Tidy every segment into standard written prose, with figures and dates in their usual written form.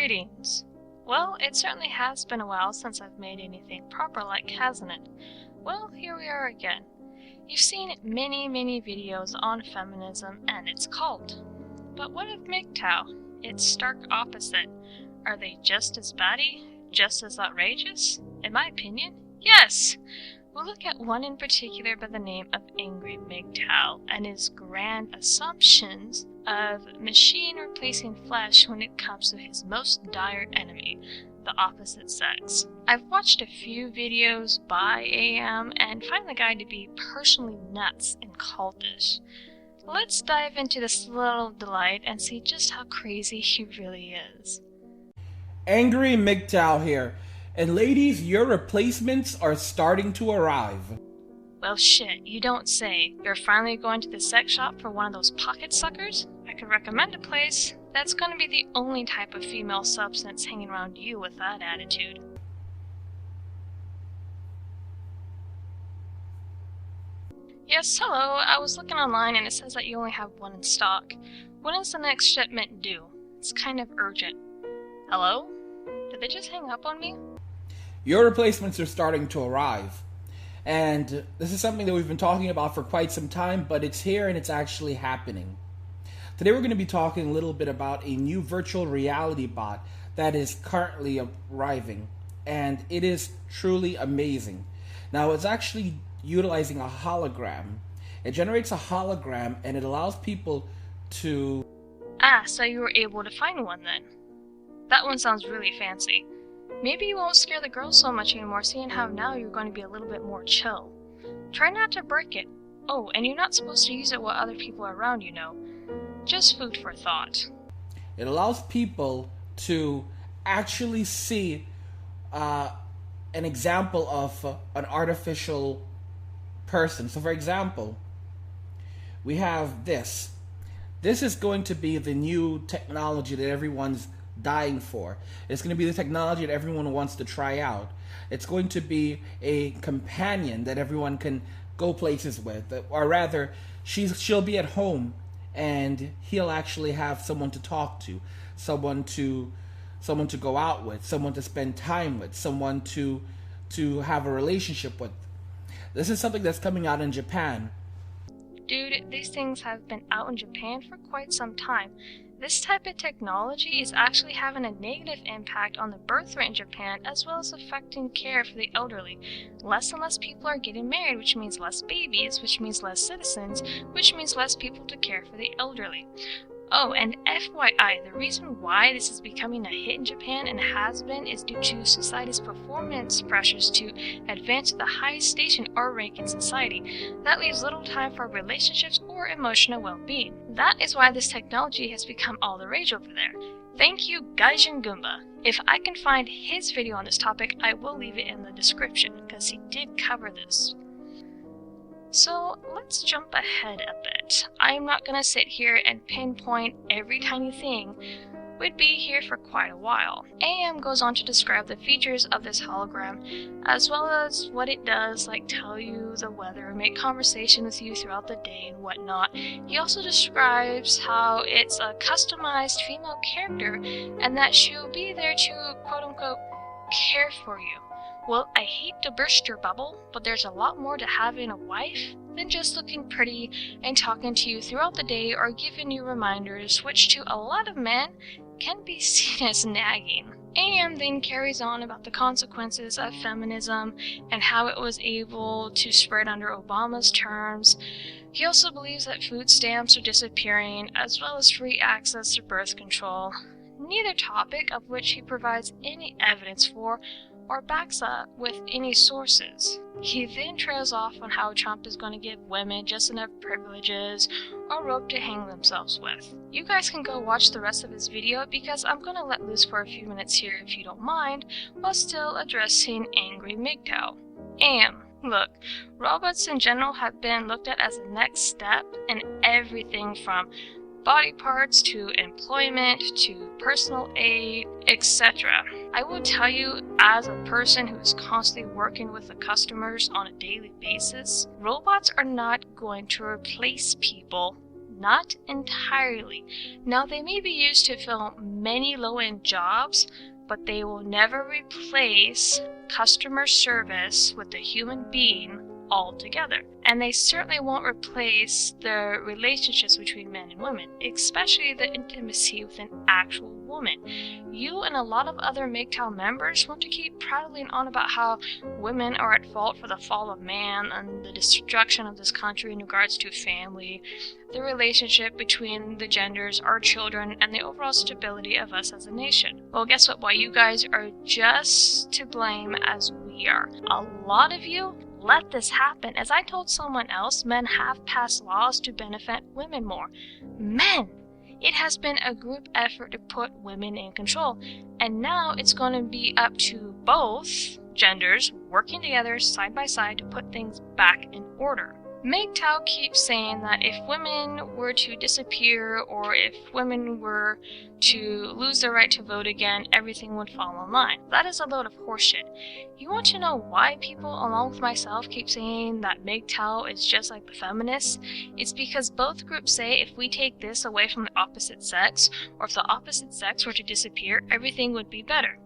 Greetings. Well, it certainly has been a while since I've made anything proper like, hasn't it? Well, here we are again. You've seen many videos on feminism and its cult. But what of MGTOW? It's stark opposite. Are they just as batty? Just as outrageous? In my opinion, yes! We'll look at one in particular by the name of Angry MGTOW and his grand assumptions of machine replacing flesh when it comes to his most dire enemy, the opposite sex. I've watched a few videos by AM and find the guy to be personally nuts and cultish. Let's dive into this little delight and see just how crazy he really is. Angry MGTOW here, and ladies, your replacements are starting to arrive. Well shit, you don't say. You're finally going to the sex shop for one of those pocket suckers? I could recommend a place. That's going to be the only type of female substance hanging around you with that attitude. Yes, hello. I was looking online and it says that you only have one in stock. When is the next shipment due? It's kind of urgent. Hello? Did they just hang up on me? Your replacements are starting to arrive. And this is something that we've been talking about for quite some time, but it's here and it's actually happening. Today we're going to be talking a little bit about a new virtual reality bot that is currently arriving. And it is truly amazing. Now it's actually utilizing a hologram. It generates a hologram and it allows people to... Ah, so you were able to find one then. That one sounds really fancy. Maybe you won't scare the girls so much anymore, seeing how now you're going to be a little bit more chill. Try not to break it. Oh, and you're not supposed to use it while other people are around, you know. Just food for thought. It allows people to actually see an example of an artificial person. So for example, we have this. This is going to be the new technology that everyone's dying for. It's going to be the technology that everyone wants to try out. It's going to be a companion that everyone can go places with, or rather, she'll be at home and he'll actually have someone to talk to, someone to go out with, someone to spend time with, someone to have a relationship with. This is something that's coming out in Japan. Dude, these things have been out in Japan for quite some time. This type of technology is actually having a negative impact on the birth rate in Japan, as well as affecting care for the elderly. Less and less people are getting married, which means less babies, which means less citizens, which means less people to care for the elderly. Oh, and FYI, the reason why this is becoming a hit in Japan, and has been, is due to society's performance pressures to advance to the highest station or rank in society. That leaves little time for relationships or emotional well-being. That is why this technology has become all the rage over there. Thank you, Gaijin Goomba. If I can find his video on this topic, I will leave it in the description, because he did cover this. So let's jump ahead a bit. I'm not going to sit here and pinpoint every tiny thing. We'd be here for quite a while. AM goes on to describe the features of this hologram, as well as what it does, like tell you the weather, make conversation with you throughout the day and whatnot. He also describes how it's a customized female character and that she'll be there to quote-unquote care for you. Well, I hate to burst your bubble, but there's a lot more to having a wife than just looking pretty and talking to you throughout the day or giving you reminders, which to a lot of men can be seen as nagging. AM then carries on about the consequences of feminism and how it was able to spread under Obama's terms. He also believes that food stamps are disappearing, as well as free access to birth control, neither topic of which he provides any evidence for or backs up with any sources. He then trails off on how Trump is going to give women just enough privileges or rope to hang themselves with. You guys can go watch the rest of his video because I'm going to let loose for a few minutes here if you don't mind, while still addressing Angry MGTOW. Look, robots in general have been looked at as the next step in everything from body parts to employment to personal aid, etc. I will tell you, as a person who is constantly working with the customers on a daily basis, robots are not going to replace people not entirely. Now, they may be used to fill many low-end jobs, but they will never replace customer service with a human being altogether. And they certainly won't replace the relationships between men and women, especially the intimacy with an actual woman. You and a lot of other MGTOW members want to keep prattling on about how women are at fault for the fall of man and the destruction of this country in regards to family, the relationship between the genders, our children, and the overall stability of us as a nation. Well, guess what? Why you guys are just to blame as we are. A lot of you let this happen. As I told someone else, men have passed laws to benefit women more. Men! It has been a group effort to put women in control, and now it's going to be up to both genders working together side by side to put things back in order. MGTOW keeps saying that if women were to disappear or if women were to lose their right to vote again, everything would fall in line. That is a load of horseshit. You want to know why people, along with myself, keep saying that MGTOW is just like the feminists? It's because both groups say if we take this away from the opposite sex, or if the opposite sex were to disappear, everything would be better.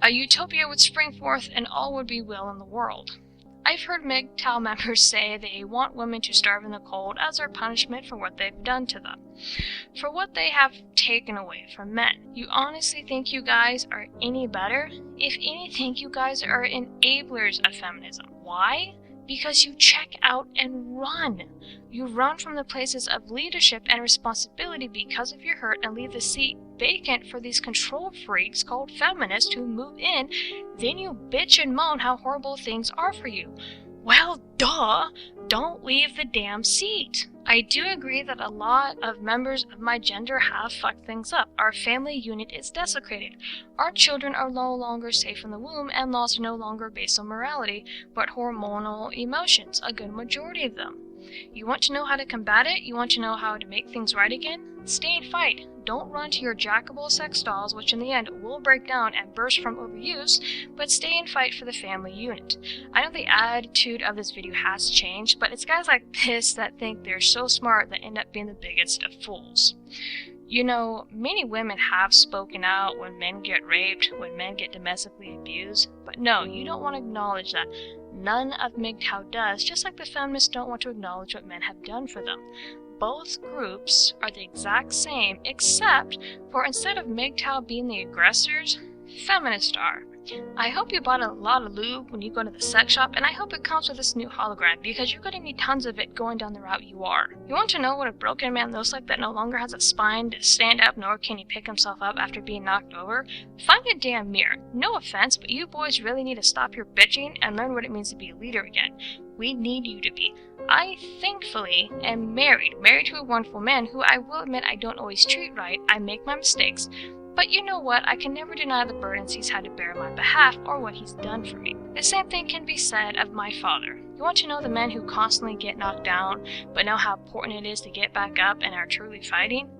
A utopia would spring forth and all would be well in the world. I've heard MGTOW members say they want women to starve in the cold as their punishment for what they've done to them, for what they have taken away from men. You honestly think you guys are any better? If anything, you guys are enablers of feminism. Why? Because you check out and run. You run from the places of leadership and responsibility because of your hurt and leave the seat vacant for these control freaks called feminists who move in. Then you bitch and moan how horrible things are for you. Well, duh! Don't leave the damn seat. I do agree that a lot of members of my gender have fucked things up. Our family unit is desecrated. Our children are no longer safe in the womb, and laws are no longer based on morality, but hormonal emotions, a good majority of them. You want to know how to combat it? You want to know how to make things right again? Stay and fight. Don't run to your jackable sex dolls, which in the end will break down and burst from overuse, but stay and fight for the family unit. I know the attitude of this video has changed, but it's guys like this that think they're so smart that end up being the biggest of fools. You know, many women have spoken out when men get raped, when men get domestically abused, but no, you don't want to acknowledge that. None of MGTOW does, just like the feminists don't want to acknowledge what men have done for them. Both groups are the exact same, except for instead of MGTOW being the aggressors, feminists are. I hope you bought a lot of lube when you go to the sex shop, and I hope it comes with this new hologram, because you're going to need tons of it going down the route you are. You want to know what a broken man looks like that no longer has a spine to stand up, nor can he pick himself up after being knocked over? Find a damn mirror. No offense, but you boys really need to stop your bitching and learn what it means to be a leader again. We need you to be. I, thankfully, am married to a wonderful man who I will admit I don't always treat right. I make my mistakes. But you know what? I can never deny the burdens he's had to bear on my behalf or what he's done for me. The same thing can be said of my father. You want to know the men who constantly get knocked down, but know how important it is to get back up and are truly fighting?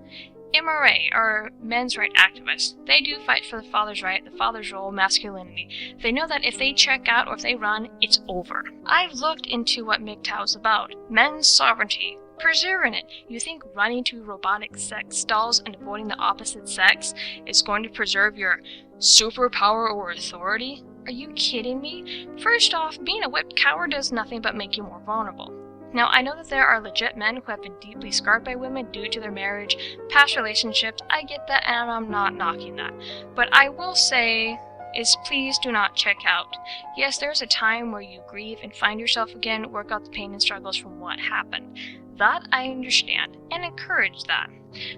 MRA, or men's right activists. They do fight for the father's right, the father's role, masculinity. They know that if they check out or if they run, it's over. I've looked into what MGTOW is about. Men's sovereignty. Preserving it. You think running to robotic sex dolls and avoiding the opposite sex is going to preserve your superpower or authority? Are you kidding me? First off, being a whipped coward does nothing but make you more vulnerable. Now, I know that there are legit men who have been deeply scarred by women due to their marriage, past relationships. I get that, and I'm not knocking that. But I will say is please do not check out. Yes, there's a time where you grieve and find yourself again, work out the pain and struggles from what happened. That I understand and encourage that.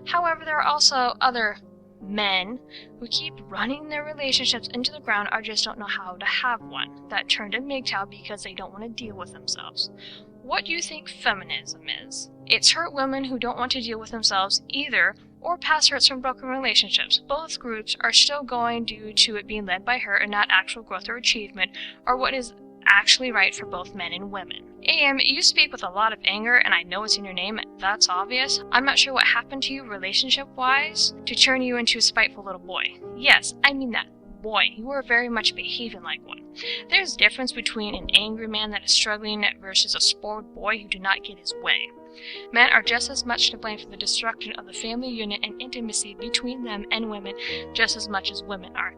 However, there are also other men who keep running their relationships into the ground or just don't know how to have one, that turn to MGTOW because they don't want to deal with themselves. What do you think feminism is? It's hurt women who don't want to deal with themselves either, or past hurts from broken relationships. Both groups are still going due to it being led by her and not actual growth or achievement, or what is actually right for both men and women. AM, you speak with a lot of anger, and I know it's in your name, that's obvious. I'm not sure what happened to you relationship-wise to turn you into a spiteful little boy. Yes, I mean that. boy. You are very much behaving like one. There's a difference between an angry man that is struggling versus a spoiled boy who did not get his way. Men are just as much to blame for the destruction of the family unit and intimacy between them and women just as much as women are.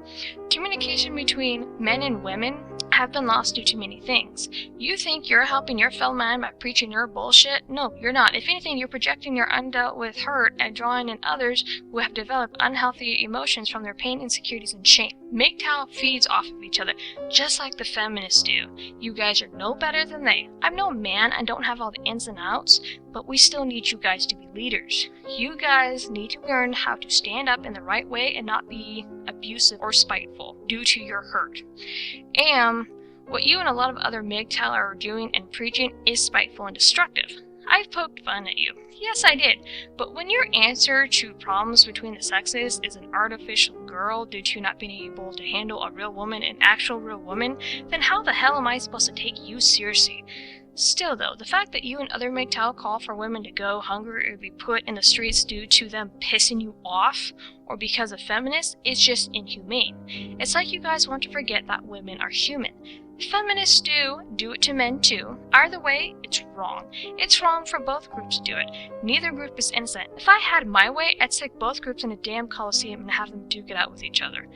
Communication between men and women have been lost due to many things. You think you're helping your fellow man by preaching your bullshit? No, you're not. If anything, you're projecting your undealt with hurt and drawing in others who have developed unhealthy emotions from their pain, insecurities, and shame. MGTOW feeds off of each other, just like the feminists do. You guys are no better than they. I'm no man and don't have all the ins and outs, but we still need you guys to be leaders. You guys need to learn how to stand up in the right way and not be abusive or spiteful due to your hurt. And what you and a lot of other MGTOW are doing and preaching is spiteful and destructive. I've poked fun at you. Yes, I did. But when your answer to problems between the sexes is an artificial girl due to not being able to handle a real woman, an actual real woman, then how the hell am I supposed to take you seriously? Still though, the fact that you and other MGTOW call for women to go hungry or be put in the streets due to them pissing you off, or because of feminists, is just inhumane. It's like you guys want to forget that women are human. Feminists do it to men too. Either way, it's wrong. It's wrong for both groups to do it. Neither group is innocent. If I had my way, I'd stick both groups in a damn coliseum and have them duke it out with each other.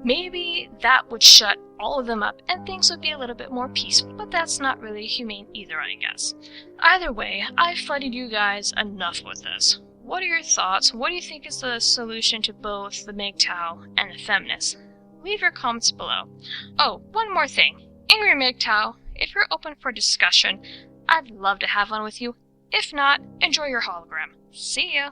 Maybe that would shut all of them up and things would be a little bit more peaceful, but that's not really humane either, I guess. Either way, I've flooded you guys enough with this. What are your thoughts? What do you think is the solution to both the MGTOW and the feminists? Leave your comments below. Oh, one more thing. Angry MGTOW, if you're open for discussion, I'd love to have one with you. If not, enjoy your hologram. See ya!